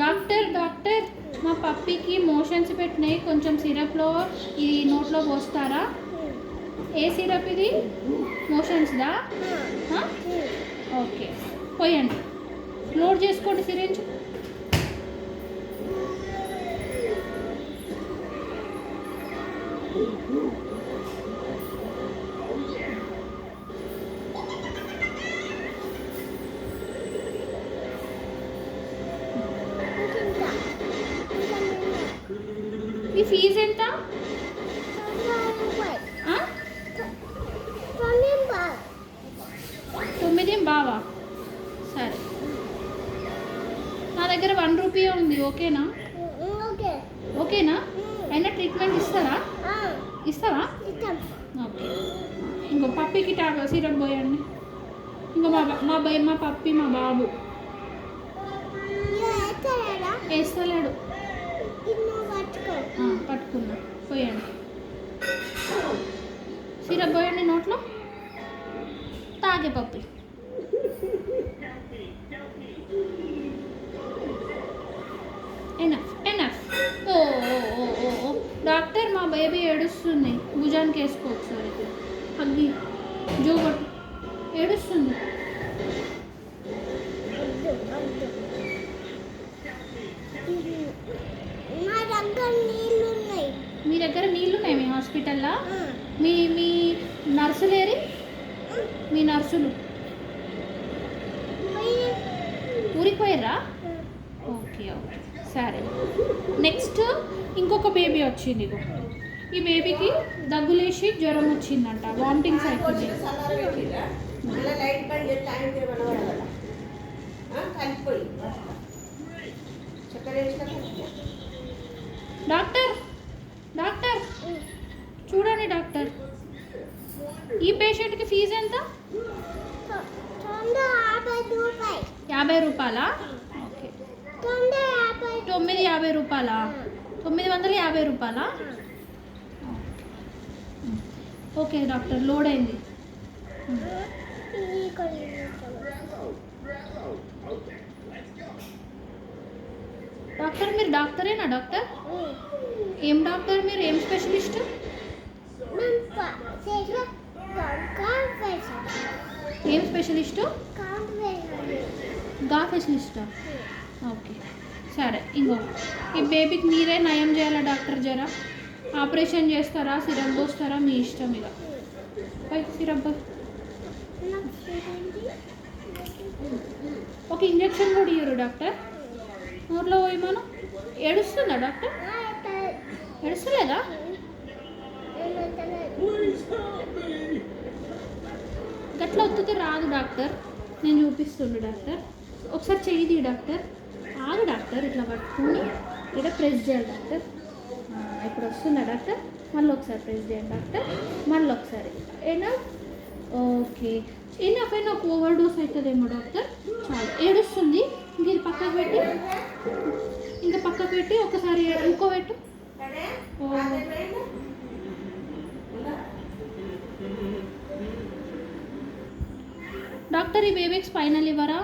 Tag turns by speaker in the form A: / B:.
A: Doctor doctor మా పప్పికి motions పెట్టినాయి, కొంచెం సిరప్లో ఇది నోట్లో పోస్తారా? ఏ సిరప్ ఇది? మోషన్స్దా? ఓకే పోయండి, లోడ్ చేసుకోండి సిరింజ్. మీ ఫీజు ఎంత? 9 బావా? సరే, నా దగ్గర 1 రూపీ ఉంది, ఓకేనా? ఓకేనా? అయినా ట్రీట్మెంట్ ఇస్తారా? ఇస్తావా? ఓకే, ఇంకో పప్పికి సిరప్ పోయండి. ఇంకో మా పప్పి మా బాబు వేస్తలేడు. పట్టుకున్నా, పోయండి సిరప్ పోయండి నోట్లో, తాగే పప్పి. Enough enough. ఓ డాక్టర్ మా బేబీ ఏడుస్తుంది, భుజానికి వేసుకో ఒకసారి, అగ్గి జోగొట్టు, ఏడుస్తుంది. మీ దగ్గర నీళ్ళు ఉన్నాయి మీ హాస్పిటల్లో? మీ మీ నర్సులు ఏరి? మీ నర్సులు ఊరికి పోయారా? ఓకే ఓకే సరే. నెక్స్ట్ ఇంకొక బేబీ వచ్చింది. ఈ బేబీకి దగ్గులేసి జ్వరం వచ్చిందంట, వామిటింగ్స్ అవుతుంది. డాక్టర్ డాక్టర్ చూడండి డాక్టర్, ఈ పేషెంట్కి ఫీజు ఎంత? 50 రూపాయలా? ఓకే, 950 రూపాయలా? 950 రూపాయలా? ఓకే డాక్టర్, లోడ్ అయింది. డాక్టర్ మీరు డాక్టరేనా? డాక్టర్ ఏం డాక్టర్ మీరు? ఏం స్పెషలిస్ట్? ఏం స్పెషలిస్టు? గా స్పెషలిస్టా? ఓకే సరే. ఇంకో ఈ బేబీకి మీరే నయం చేయాలా డాక్టర్? జరా ఆపరేషన్ చేస్తారా, సిరప్ పోస్తారా? మీ ఇష్టం ఇక. పై సిరప్ ఒక ఇంజెక్షన్ కూడా ఇయ్యరు డాక్టర్? నోట్లో పోయి మనం ఏడుస్తుందా డాక్టర్? ఏడుస్తలేదా? గట్లా ఒత్తితే రాదు డాక్టర్, నేను చూపిస్తుండు డాక్టర్. ఒకసారి చెయ్యి డాక్టర్, ఆగు డాక్టర్, ఇట్లా పట్టుకుని ఇక్కడ ప్రెస్ చేయాలి డాక్టర్. ఇప్పుడు వస్తుందా డాక్టర్? మళ్ళీ ఒకసారి ప్రెస్ చేయండి డాక్టర్, మళ్ళీ ఒకసారి. ఏనా? ఓకే, ఏనా ఒక ఓవర్ డోస్ అవుతుందేమో డాక్టర్. చాలా ఏడుస్తుంది, ఇంక ఇది పక్కకు పెట్టి, ఇంకా పక్కకు పెట్టి ఒకసారి ఇంకో పెట్టు. డాక్టర్ ఈ బేబీకి స్పైనల్ లివరా?